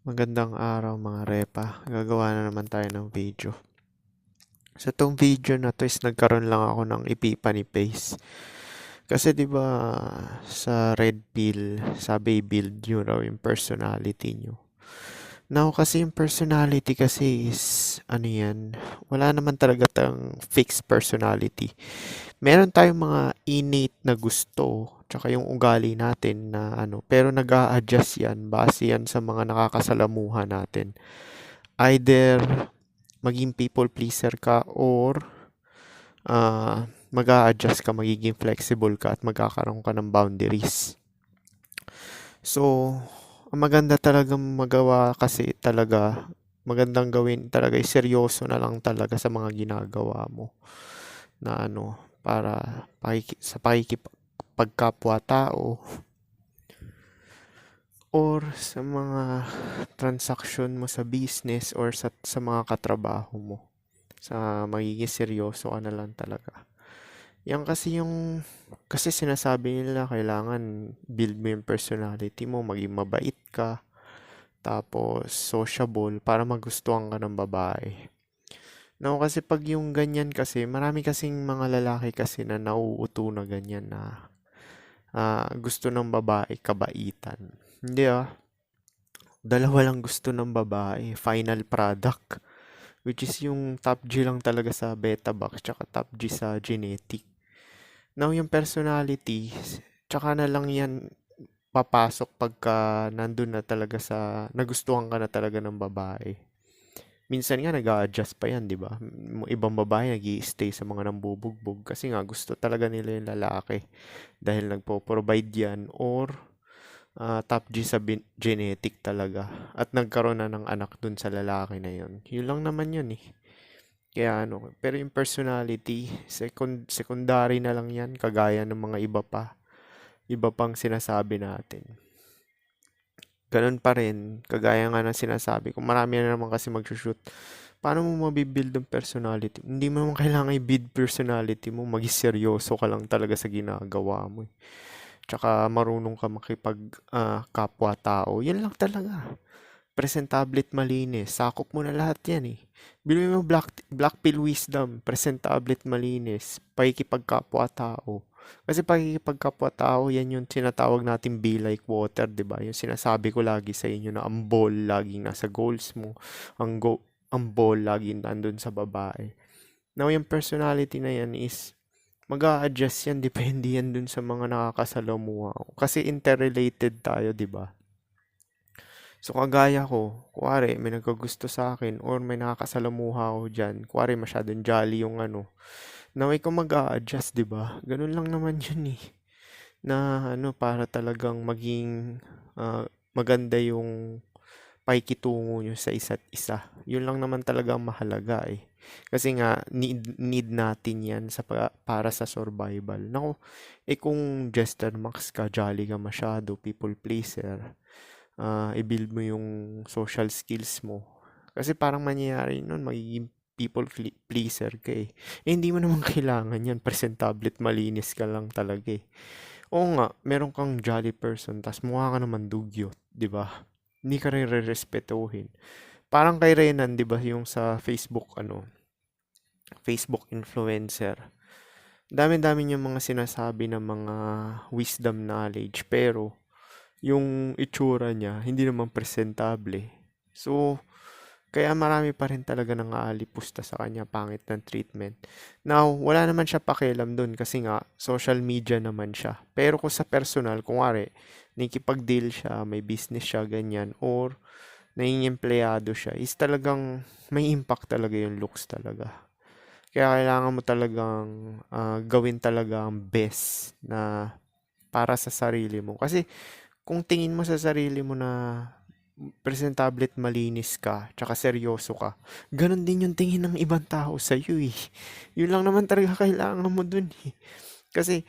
Magandang araw mga repa. Gagawa na naman tayo ng video. Sa tong video na to is nagkaroon lang ako ng epiphany phase. Kasi 'di ba sa red pill, sabi build nyo raw yung personality nyo. Now kasi yung personality kasi is ano yan, wala naman talaga tang fixed personality. Meron tayong mga innate na gusto, tsaka yung ugali natin na ano, pero nag-a-adjust yan, base yan sa mga nakakasalamuha natin. Either maging people pleaser ka or mag-a-adjust ka, magiging flexible ka at magkakaroon ka ng boundaries. So, ang maganda talagang magawa kasi talaga, magandang gawin talaga, seryoso na lang talaga sa mga ginagawa mo na ano, para sa pakikipagkapwa-tao or sa mga transaction mo sa business or sa mga katrabaho mo. Sa magiging seryoso ka na lang talaga. Yan kasi sinasabi nila kailangan build mo yung personality mo, maging mabait ka, tapos sociable para magustuhan ka ng babae. No, kasi pag yung ganyan kasi, marami kasing mga lalaki kasi na nauuto na ganyan na gusto ng babae kabaitan. Hindi dalawa lang gusto ng babae, final product. Which is yung top G lang talaga sa beta box, tsaka top G sa genetic. Now, yung personality, tsaka na lang yan papasok pagka nandun na talaga sa, nagustuhan ka na talaga ng babae. Minsan nga nag-a-adjust pa yan, di ba? Ibang babae nag stay sa mga nambubugbog kasi nga gusto talaga nila yung lalaki dahil nagpo-provide yan or top G sa genetic talaga at nagkaroon na ng anak dun sa lalaki na yun. Yun lang naman yun eh. Kaya ano, pero yung personality, secondary na lang yan, kagaya ng mga iba pang sinasabi natin. Ganun pa rin, kagaya nga ng sinasabi ko, marami na naman kasi mag-shoot. Paano mo mabibuild ang personality? Hindi mo naman kailangan i-build personality mo, maging seryoso ka lang talaga sa ginagawa mo. Tsaka marunong ka makipag kapwa-tao. Yan lang talaga. Presentable at malinis. Sakop mo na lahat yan eh. Bilhin mo black pill wisdom, presentable at malinis, pakikipagkapwa-tao. Kasi pakikipagkapwa-tao, yan yung tinatawag natin be like water, di ba? Yung sinasabi ko lagi sa inyo na ang ball laging nasa goals mo, ang ball laging nandun sa babae. Now, yung personality na yan is mag-a-adjust yan, depende yan dun sa mga nakakasalamuha. Kasi interrelated tayo, di ba? So, kagaya ko, kuwari, may nagkagusto sa akin or may nakakasalamuha ako dyan, kuwari, masyadong jolly yung ano, na ikaw mag-a-adjust, di ba? Ganun lang naman yun eh. Na ano, para talagang maging maganda yung pakikitungo nyo sa isa't isa. Yun lang naman talaga ang mahalaga eh. Kasi nga, need natin yan para sa survival. Naku, kung Jester Max ka, jolly ka masyado, people pleaser, i-build mo yung social skills mo. Kasi parang mangyayari nun, magiging people pleaser ka eh. Hindi mo naman kailangan yan. Presentable at malinis ka lang talaga eh. Oo nga, meron kang jolly person, tas mukha ka naman dugyot, di ba? Hindi ka rin re-respetuhin. Parang kay Renan, di ba, yung sa Facebook, Facebook influencer. Dami-dami niya mga sinasabi ng mga wisdom knowledge, pero yung itsura niya, hindi naman presentable. So, kaya marami pa rin talaga nang aalipusta sa kanya, pangit ng treatment. Now, wala naman siya pakialam dun kasi nga, social media naman siya. Pero kung sa personal, kung wari, nakikipag-deal siya, may business siya, ganyan, or naging empleyado siya, is talagang may impact talaga yung looks talaga. Kaya kailangan mo talagang gawin talaga ang best na para sa sarili mo. Kasi kung tingin mo sa sarili mo na presentable at malinis ka, tsaka seryoso ka, ganun din yung tingin ng ibang tao sa iyo eh. Yun lang naman talaga kailangan mo dun eh. Kasi,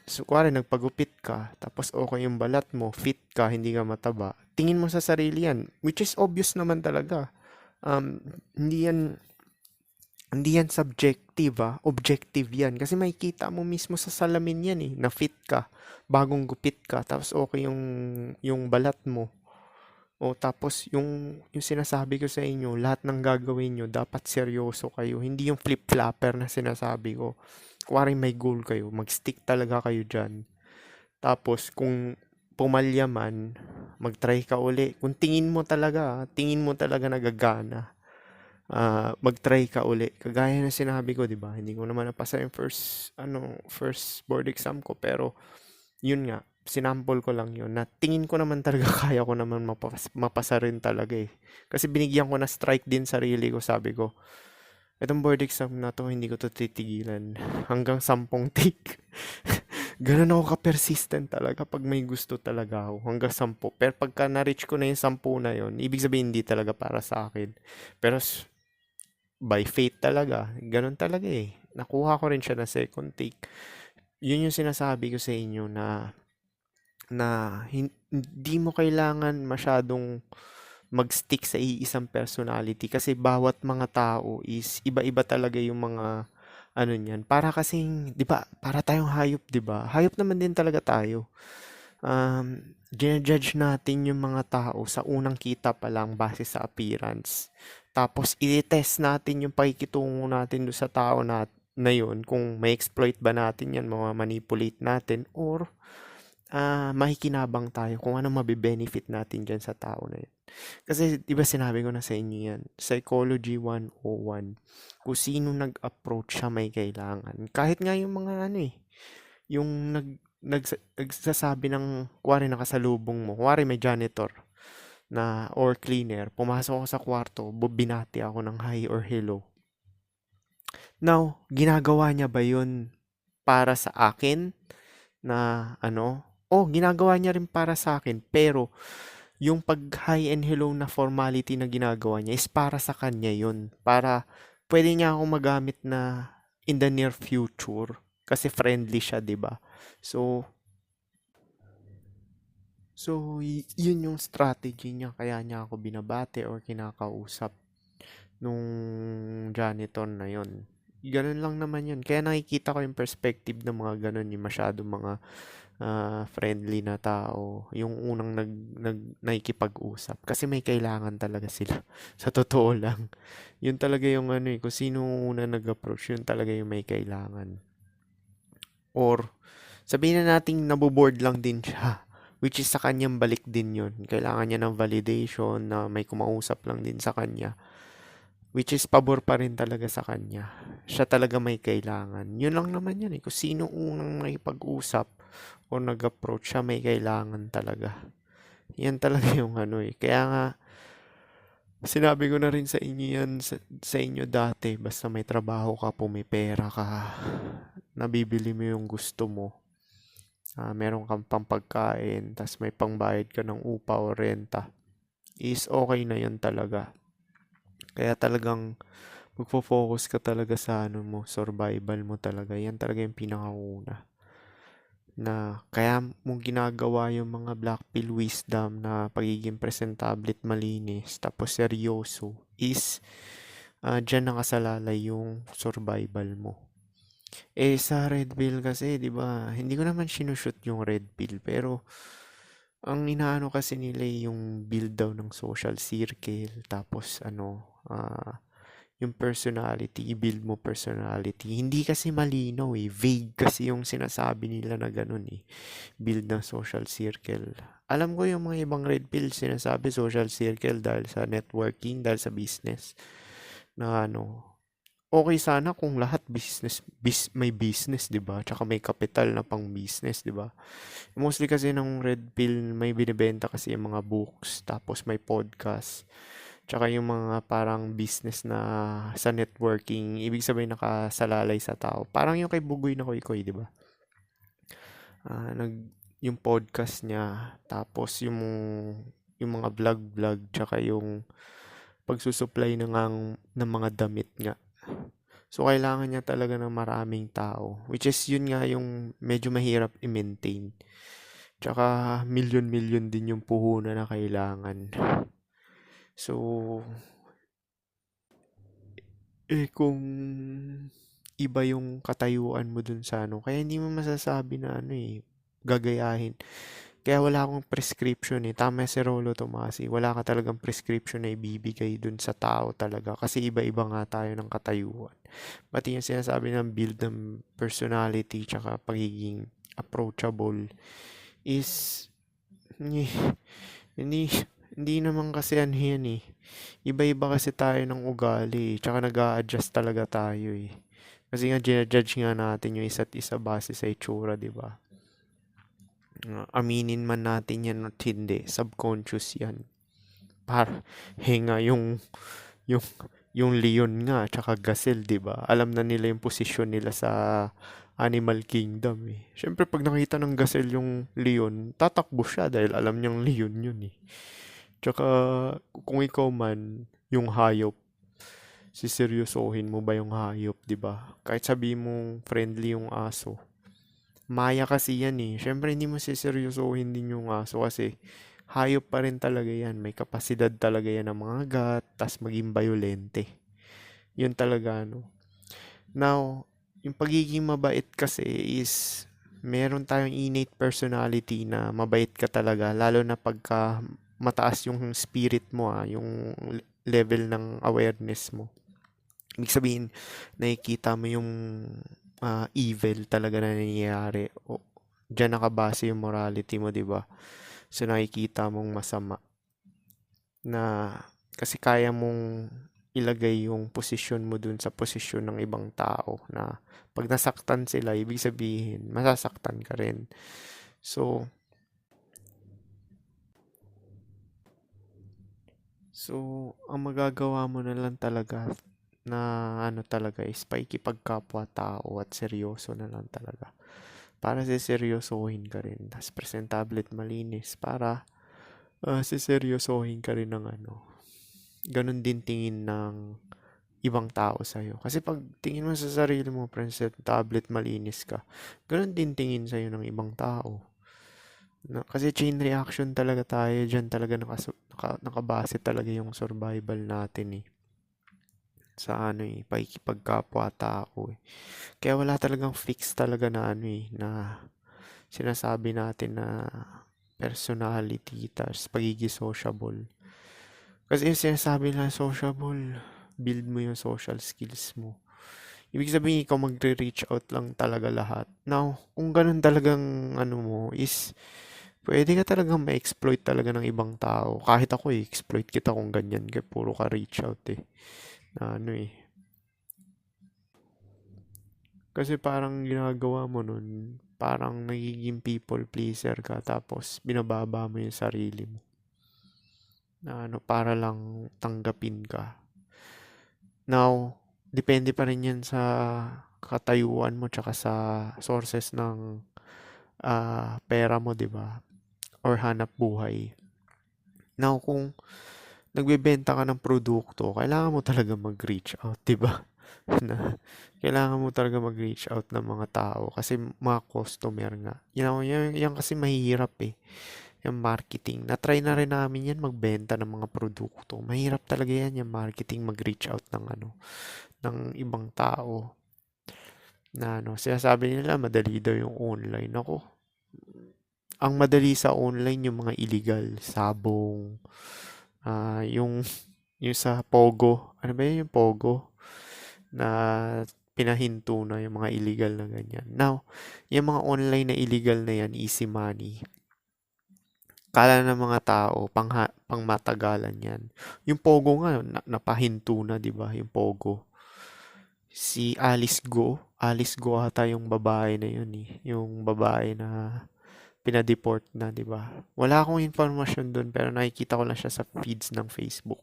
so, kuwari, nagpagupit ka, tapos okay yung balat mo, fit ka, hindi ka mataba, tingin mo sa sarili yan, which is obvious naman talaga. Um, hindi yan, hindi yan subjective objective yan. Kasi makikita mo mismo sa salamin yan eh, na fit ka, bagong gupit ka, tapos okay yung balat mo. O tapos yung sinasabi ko sa inyo, lahat ng gagawin nyo, dapat seryoso kayo. Hindi yung flip-flapper na sinasabi ko. Kuwari may goal kayo, mag-stick talaga kayo dyan. Tapos kung pumalya man, mag-try ka uli. Kung tingin mo talaga nagagana, mag-try ka uli. Kagaya ng sinabi ko, 'di ba? Hindi ko naman napasa yung first board exam ko, pero yun nga, sinample ko lang yun na tingin ko naman talaga kaya ko naman mapasa rin talaga eh. Kasi binigyan ko na strike din sarili ko, sabi ko, itong board exam na to, hindi ko to titigilan. Hanggang 10 take. Ganun ako ka-persistent talaga pag may gusto talaga ako. Hanggang 10. Pero pagka na-reach ko na yung 10 na yun, ibig sabihin hindi talaga para sa akin. Pero by fate talaga, ganun talaga eh. Nakuha ko rin siya na second take. Yun yung sinasabi ko sa inyo na hindi mo kailangan masyadong mag-stick sa iisang personality kasi bawat mga tao is iba-iba talaga yung mga ano niyan. Para kasing, 'di ba? Para tayong hayop, 'di ba? Hayop naman din talaga tayo. Judge natin yung mga tao sa unang kita pa lang base sa appearance. Tapos i-test natin yung pakikitungo natin do sa tao na yun, kung may exploit ba natin yan, mga manipulate natin, or makikinabang tayo kung ano mabe-benefit natin dyan sa tao na yun. Kasi, di ba sinabi ko na sa inyo yan, Psychology 101, kung sino nag-approach siya may kailangan. Kahit nga yung mga ano eh, yung nagsasabi ng, kuwari nakasalubong mo, kuwari may janitor na or cleaner, pumasok ako sa kwarto, binati ako ng hi or hello. Now, ginagawa niya ba yun para sa akin na ano? Ginagawa niya rin para sa akin, pero yung pag hi and hello na formality na ginagawa niya is para sa kanya yun. Para pwede niya akong magamit na in the near future kasi friendly siya, 'di ba? So, yun yung strategy niya kaya niya ako binabate or kinakausap nung janitor na yun. Ganun lang naman yun. Kaya nakikita ko yung perspective ng mga ganun, yung masyadong mga friendly na tao, yung unang nakikipag-usap. Kasi may kailangan talaga sila. Sa totoo lang. Yun talaga yung ano eh, kung sino una nag-approach, yun talaga yung may kailangan. Or, sabihin na nating naboboard lang din siya. Which is sa kanyang balik din yun. Kailangan niya ng validation na may kumausap lang din sa kanya. Which is pabor pa rin talaga sa kanya. Siya talaga may kailangan. Yun lang naman yan eh. Kung sino unang nakipag-usap o nag-approach, siya may kailangan talaga. Yan talaga yung ano eh. Kaya nga, sinabi ko na rin sa inyo yan, sa inyo dati, basta may trabaho ka, pumipera ka, nabibili mo yung gusto mo, meron kang pampagkain, tas may pangbayad ka ng upa o renta, is okay na yun talaga. Kaya talagang magfo-focus ka talaga sa ano mo, survival mo talaga. Yan talaga yung pinakauna. Na kaya mo ginagawa yung mga black pill wisdom na pagiging presentable at malinis, tapos seryoso, is dyan nakasalalay yung survival mo. Sa red pill kasi, di ba, hindi ko naman sinushoot yung red pill, pero ang inaano kasi nila yung build daw ng social circle, tapos yung personality, i-build mo personality. Hindi kasi malinaw eh. Vague kasi yung sinasabi nila na ganun eh. Build ng social circle. Alam ko yung mga ibang red pill sinasabi social circle dahil sa networking, dahil sa business. Na okay sana kung lahat may business, 'di ba? Tsaka may capital na pang business, 'di ba? Mostly kasi ng red pill may binibenta kasi yung mga books, tapos may podcast. Tsaka yung mga parang business na sa networking, ibig sabihin nakasalalay sa tao. Parang yung kay Bugoy na Koy Koy, di ba? Ah, nag, yung podcast niya, tapos yung mga vlog-vlog, tsaka yung pagsusupply ng mga damit nga. So, kailangan niya talaga ng maraming tao. Which is, yun nga yung medyo mahirap i-maintain. Tsaka, milyon-milyon din yung puhunan na kailangan. So, kung iba yung katayuan mo dun sa ano, kaya hindi mo masasabi na ano eh, gagayahin. Kaya wala akong prescription eh. Tama si Rolo Tomasi. Wala ka talagang prescription na ibibigay dun sa tao talaga. Kasi iba-iba nga tayo ng katayuan. Pati yung sinasabi ng build ng personality tsaka pagiging approachable is hindi, hindi, hindi naman kasi ano yan eh. Iba-iba kasi tayo ng ugali eh. Tsaka nag-a-adjust talaga tayo eh. Kasi nga, ginajudge nga natin yung isa't isa base sa itsura, di ba? Aminin man natin yan at hindi, subconscious yan. Par, nga yung, yung leon nga, tsaka gazelle, di ba? Alam na nila yung posisyon nila sa animal kingdom eh. Siyempre, pag nakita ng gazelle yung leon, tatakbo siya dahil alam niyang leon yun eh. Tsaka, kung ikaw man, yung hayop, siseryosohin mo ba yung hayop, di ba? Kahit sabi mong friendly yung aso, maya kasi yan eh. Siyempre, hindi mo siseryosohin din yung aso kasi hayop pa rin talaga yan. May kapasidad talaga yan ng mga gat, tas maging violente. Yun talaga, no? Now, yung pagiging mabait kasi is meron tayong innate personality na mabait ka talaga, lalo na pagka mataas yung spirit mo, yung level ng awareness mo. Ibig sabihin, nakikita mo yung evil talaga na nangyayari. O, diyan nakabase yung morality mo, di ba? So, nakikita mong masama na kasi kaya mong ilagay yung posisyon mo dun sa posisyon ng ibang tao na pag nasaktan sila, ibig sabihin, masasaktan ka rin. So, ang magagawa mo na lang talaga na ano talaga is pakikipagkapwa-tao at seryoso na lang talaga. Para siseryosohin ka rin. Tapos presentable at malinis para siseryosohin ka rin ng ano. Ganon din tingin ng ibang tao sa'yo. Kasi pag tingin mo sa sarili mo, presentable at malinis ka, ganon din tingin sa'yo ng ibang tao. No, kasi chain reaction talaga tayo. Diyan talaga nakabase talaga yung survival natin eh. Sa ano eh, pakikipagkapwa-tao eh. Kaya wala talagang fix talaga na ano eh, na sinasabi natin na personality, tas pagiging sociable. Kasi yung sinasabi na sociable, build mo yung social skills mo. Ibig sabihin, ikaw magre-reach out lang talaga lahat. Now, kung ganun talagang ano mo is, pwede ka talagang ma-exploit talaga ng ibang tao. Kahit ako exploit kita kung ganyan ka, puro ka reach out eh. Na ano eh. Kasi parang ginagawa mo nun, parang nagiging people pleaser ka tapos binababa mo yung sarili mo. Na ano, para lang tanggapin ka. Now, depende pa rin yan sa katayuan mo tsaka sa sources ng pera mo, 'di ba? Or hanap buhay. Now, kung nagbebenta ka ng produkto, kailangan mo talaga mag-reach out, 'di ba? Na kailangan mo talaga mag-reach out ng mga tao kasi mga customer nga. Yan kasi mahirap eh. Yung marketing. Na-try na rin namin yan magbenta ng mga produkto. Mahirap talaga yan yung marketing mag-reach out ng ano, ng ibang tao. Na ano, sinasabi nila madali daw yung online. Ako, ang madali sa online yung mga illegal, sabong, yung sa Pogo. Ano ba yun yung Pogo? Na pinahinto na yung mga illegal na ganyan. Now, yung mga online na illegal na yan, easy money. Kala ng mga tao, pang matagalan yan. Yung Pogo nga, napahinto na, di ba? Yung Pogo. Si Alice Go ata yung babae na yun eh. Yung babae na pinadeport na, di ba? Wala akong informasyon dun, pero nakikita ko lang siya sa feeds ng Facebook.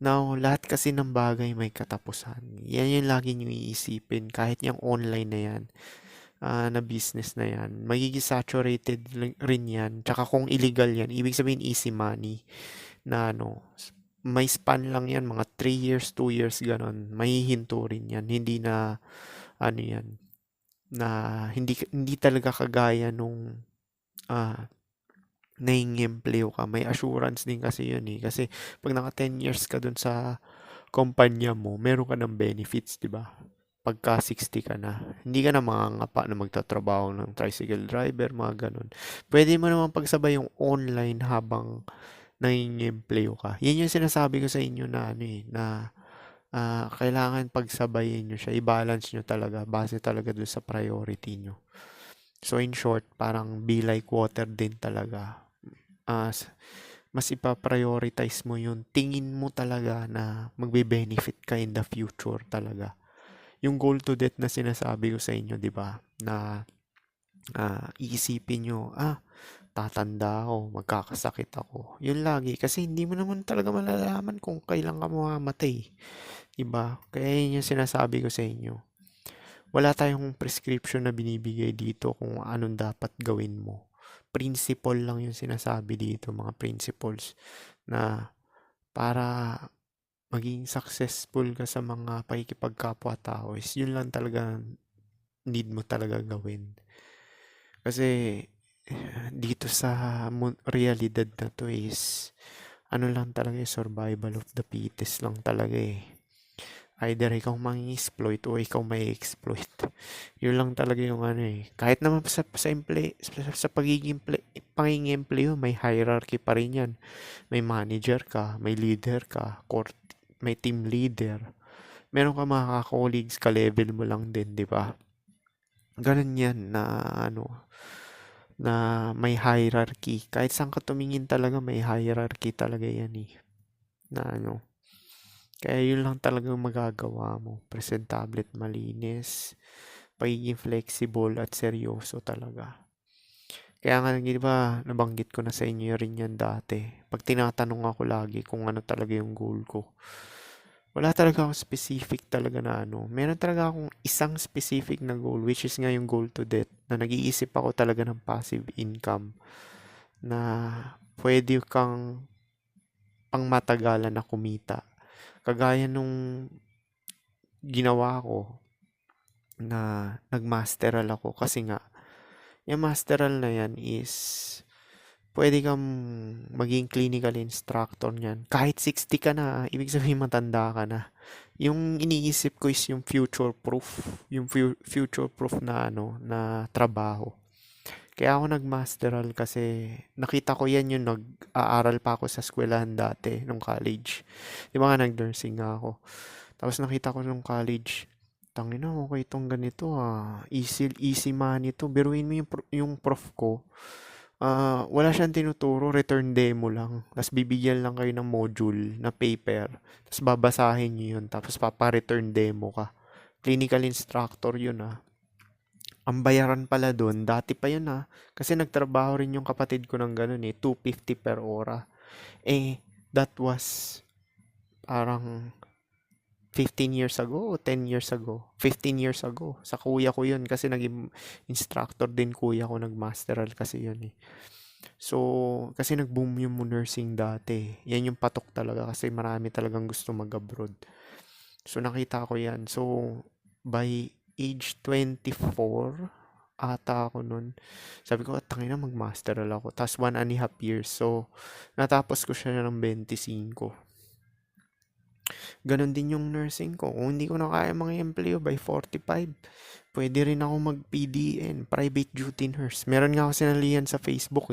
Now, lahat kasi ng bagay may katapusan. Yan yung lagi nyo iisipin. Kahit yung online na yan, na business na yan, magiging saturated rin yan. Tsaka kung illegal yan, ibig sabihin easy money. Na ano, may span lang yan, mga 3 years, 2 years, ganon. Mahihinto rin yan. Hindi na, ano yan, na hindi talaga kagaya nung nangingimpleo ka. May assurance din kasi yun eh. Kasi pag naka 10 years ka dun sa kumpanya mo, meron ka ng benefits, di ba? pagka 60 ka na. Hindi ka na mangangapa na magtatrabaho ng tricycle driver, mga ganun. Pwede mo naman pagsabay yung online habang nanging-empleo ka. Yan yung sinasabi ko sa inyo na ano eh, na kailangan pagsabayin nyo siya, i-balance nyo talaga, base talaga dun sa priority nyo. So in short, parang be like water din talaga. Mas ipa-prioritize mo yung tingin mo talaga na magbe-benefit ka in the future talaga. Yung goal to death na sinasabi ko sa inyo, di ba? Na iisipin nyo, tatanda ako, magkakasakit ako. Yun lagi. Kasi hindi mo naman talaga malalaman kung kailan ka mamamatay. Diba? Kaya yun yung sinasabi ko sa inyo. Wala tayong prescription na binibigay dito kung anong dapat gawin mo. Principle lang yung sinasabi dito, mga principles na para maging successful ka sa mga pakikipagkapwa-tao is yun lang talaga need mo talaga gawin. Kasi dito sa realidad na to is ano lang talaga survival of the fittest lang talaga eh. Either ikaw mang-exploit o ikaw may exploit. Yun lang talaga yung ano eh. Kahit naman sa pagiging empleo, may hierarchy pa rin yan. May manager ka, may leader ka, may team leader. Meron ka mga colleagues, ka-level mo lang din, di ba? Ganun yan na ano, na may hierarchy. Kahit saan ka tumingin talaga, may hierarchy talaga yan eh. Na ano, kaya yun lang talagang magagawa mo. Presentable at malinis. Pagiging flexible at seryoso talaga. Kaya nga, di ba, nabanggit ko na sa inyo rin yan dati. Pag tinatanong ako lagi kung ano talaga yung goal ko. Wala talaga akong specific talaga na ano. Meron talaga akong isang specific na goal, which is nga yung goal to death. Na nag-iisip ako talaga ng passive income. Na pwede kang pangmatagalan na kumita. Kagaya nung ginawa ko na nagmasteral ako kasi nga yung masteral na yan is pwede kang maging clinical instructor niyan. Kahit 60 ka na, ibig sabihin matanda ka na. Yung iniisip ko is yung future proof. Yung future proof na ano, na trabaho. Kaya ako nagmasteral kasi nakita ko yan yung nag-aaral pa ako sa eskwelahan dati nung college. Di ba nga nag-nursing nga ako. Tapos nakita ko nung college, tangina okay itong ganito Easy, easy money to. Biruin mo yung prof ko. Wala siyang tinuturo, return demo lang. Tapos bibigyan lang kayo ng module na paper. Tapos babasahin nyo yun. Tapos papa-return demo ka. Clinical instructor yun Ang bayaran pala doon, dati pa yun Kasi nagtrabaho rin yung kapatid ko ng ganun 250 per ora. That was parang 15 years ago o 10 years ago. 15 years ago. Sa kuya ko yun kasi naging instructor din kuya ko, nagmasteral kasi yun So, kasi nag-boom yung nursing dati. Yan yung patok talaga kasi marami talagang gusto mag-abroad. So, nakita ko yan. So, by age 24, ata ako nun. Sabi ko, tangina mag-masteral ako. Tapos 1.5 years. So, natapos ko siya ng 25. Ganon din yung nursing ko. Kung hindi ko na kaya mga empleo by 45, pwede rin ako mag-PDN, private duty nurse. Meron nga ako sinalihan sa Facebook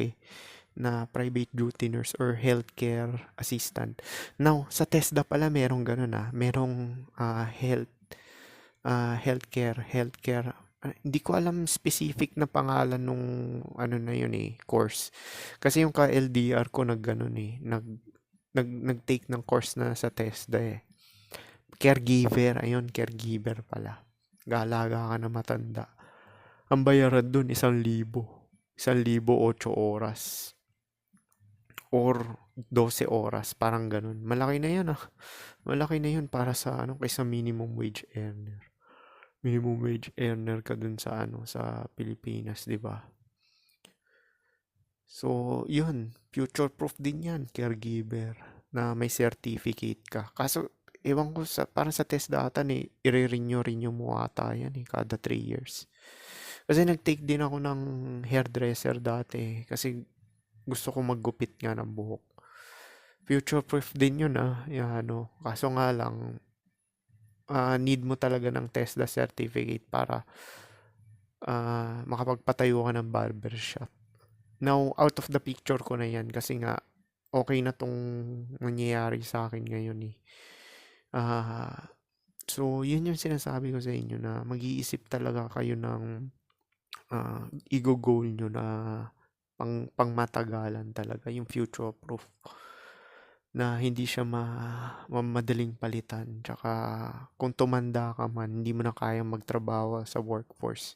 na private duty nurse or healthcare assistant. Now, sa TESDA pala merong ganun merong healthcare. Hindi ko alam specific na pangalan nung ano na yun course. Kasi yung ka-LDR ko nag-ganon nag-take ng course na sa TESDA Caregiver, ayun, caregiver pala. Galaga ka na matanda. Ang bayaran dun, 1,000. 1,000, 8 oras. Or 12 oras, parang ganun. Malaki na yun Malaki na yun para sa kaysa minimum wage earner. Minimum wage earner ka dun sa sa Pilipinas, di ba? So, yun, future proof din yan, caregiver, na may certificate ka. Kaso, ewan ko, parang sa test data i-renew mo ata yan kada 3 years. Kasi nag-take din ako ng hairdresser dati kasi gusto ko maggupit nga ng buhok. Future proof din yun Kaso nga lang, need mo talaga ng TESDA certificate para makapagpatayo ka ng barbershop. Now, out of the picture ko na yan kasi nga okay na tong nangyayari sa akin ngayon eh. So, yun yung sinasabi ko sa inyo na mag-iisip talaga kayo ng goal nyo na pangmatagalan talaga, yung future proof na hindi siya madaling palitan. Tsaka kung tumanda ka man, hindi mo na kayang magtrabaho sa workforce,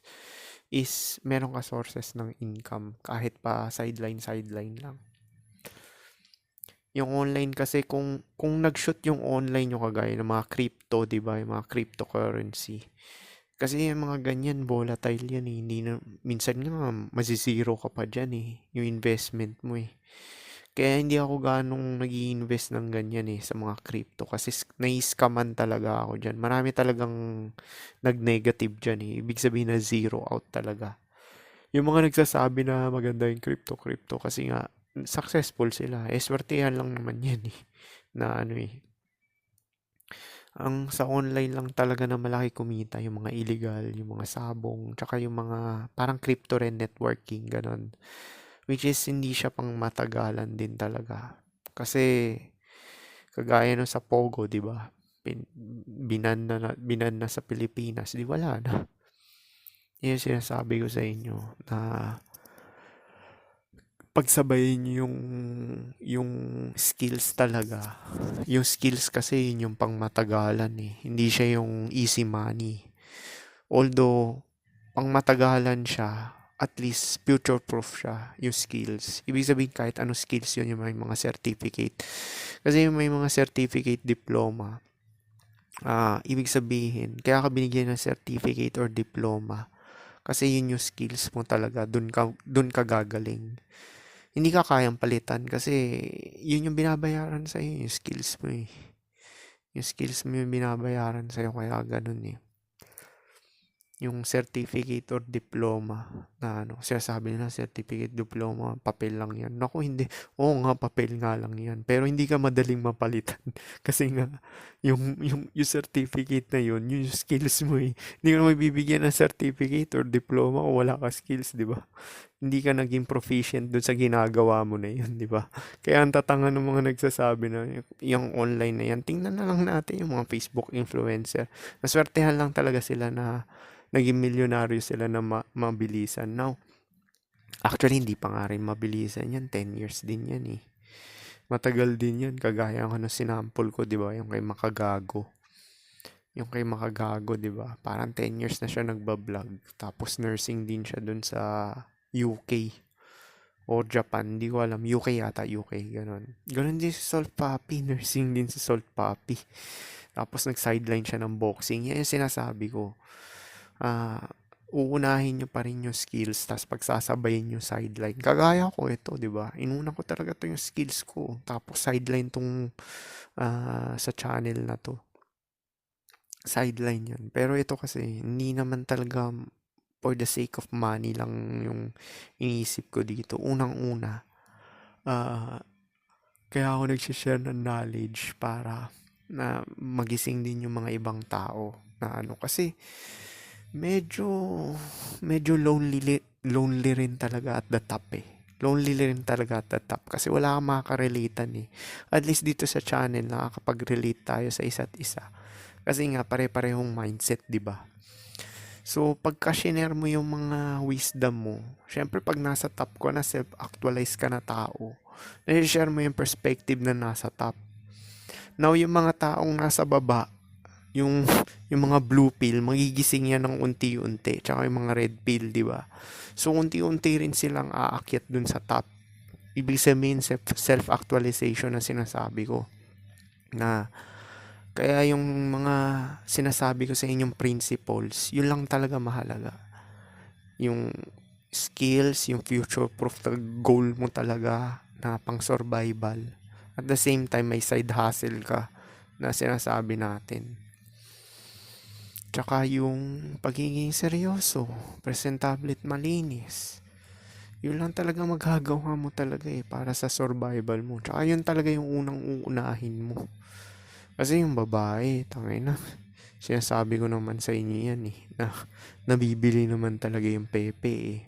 is meron ka sources ng income kahit pa sideline lang. Yung online kasi kung nag-shoot yung online yung kagaya ng mga crypto, 'di ba? Yung mga cryptocurrency. Kasi yung mga ganyan volatile yan eh. Hindi na minsan nga masisiro ka pa diyan eh, yung investment mo eh. Kaya hindi ako ganong nag-iinvest ng ganyan eh sa mga crypto kasi nai-scaman talaga ako diyan. Marami talagang nag-negative diyan eh. Ibig sabihin na zero out talaga. Yung mga nagsasabi na maganda yung crypto kasi nga successful sila. Swertehan lang naman yan eh. Na ano eh. Ang sa online lang talaga na malaki kumita yung mga illegal, yung mga sabong, tsaka yung mga parang crypto rin networking, ganon. Which is hindi siya pang matagalan din talaga. Kasi kagaya no sa Pogo, di ba? Binan na sa Pilipinas, di wala na. Yan sinasabi ko sa inyo na pagsabayin yung skills talaga. Yung skills kasi yun yung pangmatagalan eh. Hindi siya yung easy money. Although pangmatagalan siya, at least future proof siya yung skills. Ibig sabihin kahit ano skills yun, yung may mga certificate. Kasi yung may mga certificate diploma, ibig sabihin, kaya ka binigyan ng certificate or diploma kasi yun yung skills mo talaga, dun ka gagaling. Hindi ka kayang palitan kasi yun yung binabayaran sa iyo, yung skills mo eh. Yung skills mo yung binabayaran sa iyo kaya ganun eh. Yung certificate or diploma na ano, sinasabi nila certificate, diploma, papel lang yan. Naku, hindi. Oo nga, papel nga lang yan. Pero hindi ka madaling mapalitan. Kasi nga, yung certificate na yun, yung skills mo eh. Hindi ka na mabibigyan ng certificate or diploma kung wala ka skills, di ba? Hindi ka naging proficient dun sa ginagawa mo na yun, di ba? Kaya ang tatanga ng mga nagsasabi na yung online na yan, tingnan na lang natin yung mga Facebook influencer. Naswertehan lang talaga sila na naging milyonaryo sila na mabilisan. Now, actually, hindi pa nga rin mabilisan yan. 10 years din yan eh. Matagal din yan. Kagaya ng sinample ko, di ba? Yung kay Makagago. Yung kay Makagago, di ba? Parang 10 years na siya nagbablog. Tapos nursing din siya dun sa UK o Japan, di ko alam. UK yata, UK, ganon. Ganon din si Salt Papi, nursing din si Salt Papi. Tapos nag-sideline siya ng boxing. Yan yung sinasabi ko. Uunahin nyo pa rin yung skills, tapos pagsasabayin yung sideline. Kagaya ko ito, di ba? Inuna ko talaga to yung skills ko. Tapos sideline tong sa channel na to. Sideline yan. Pero ito kasi, hindi naman talaga for the sake of money lang yung iniisip ko dito. Unang-una, kaya ako nagsishare ng knowledge para na magising din yung mga ibang tao na ano. Kasi medyo lonely rin talaga at the top eh. Lonely rin talaga at the top kasi wala kang makaka-relatean eh. At least dito sa channel nakakapag-relate tayo sa isa't isa. Kasi nga pare-parehong mindset, 'di ba? So, pagka share mo yung mga wisdom mo, syempre pag nasa top ko na, self-actualize ka na tao, na-share mo yung perspective na nasa top. Now, yung mga taong nasa baba, yung mga blue pill, magigising yan ng unti-unti. Tsaka yung mga red pill, di ba? So, unti-unti rin silang aakyat dun sa top. Ibig sabihin, self-actualization na sinasabi ko. Na, kaya yung mga sinasabi ko sa inyong principles, yun lang talaga mahalaga. Yung skills, yung future proof goal mo talaga na pang survival. At the same time, may side hustle ka na sinasabi natin. Tsaka yung pagiging seryoso, presentable at malinis. Yun lang talaga magagawa mo talaga eh para sa survival mo. Tsaka yun talaga yung unang uunahin mo. Kasi yung babae, tangay na. Sinasabi ko naman sa inyo yan eh, na nabibili naman talaga yung pepe eh.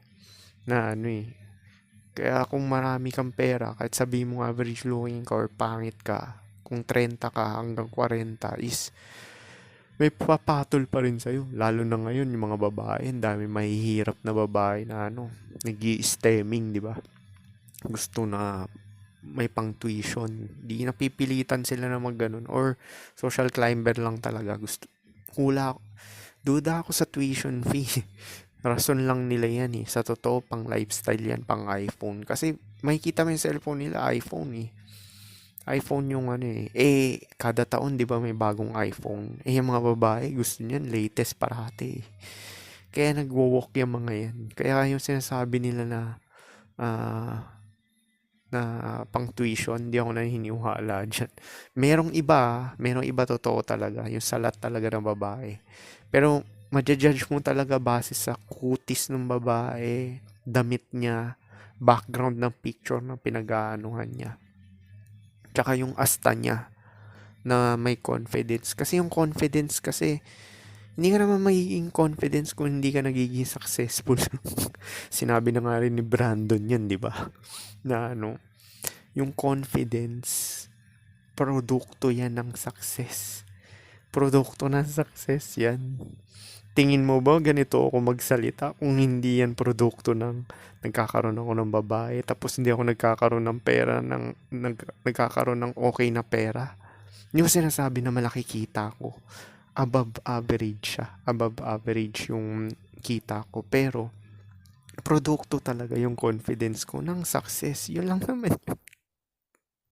Na ano eh, kaya kung marami kang pera, kahit sabihin mo average looking ka or pangit ka, kung 30 ka hanggang 40 is may papatol pa rin sa'yo. Lalo na ngayon, yung mga babae, ang dami mahihirap na babae na ano, nag-i-stemming, di ba? Gusto na may pang tuition. Di napipilitan sila na mag-ganun. Or social climber lang talaga. Duda ako sa tuition fee. Rason lang nila yan eh. Sa totoo, pang lifestyle yan, pang iPhone. Kasi makikita mo yung cellphone nila, iPhone eh. iPhone yung ano eh. Kada taon, di ba may bagong iPhone? Yung mga babae, gusto niyan, latest parati eh. Kaya nagwo-walk yung mga yan. Kaya yung sinasabi nila ah, na pang tuition, hindi ako naniniwala dyan. Merong iba totoo talaga. Yung salat talaga ng babae. Pero, madjudge mo talaga base sa kutis ng babae, damit niya, background ng picture na pinag-aanuhan niya. Tsaka yung asta niya na may confidence. Kasi yung confidence kasi, hindi ka naman magiging confidence kung hindi ka nagiging successful. Sinabi na nga rin ni Brandon yan, di ba? Na ano, yung confidence, produkto yan ng success. Produkto ng success yan. Tingin mo ba ganito ako magsalita kung hindi yan produkto ng nagkakaroon ako ng babae tapos hindi ako nagkakaroon ng pera nagkakaroon ng okay na pera? Hindi ko sinasabi na malaki kita ko. Above average siya. Above average yung kita ko. Pero, produkto talaga yung confidence ko ng success. Yun lang naman.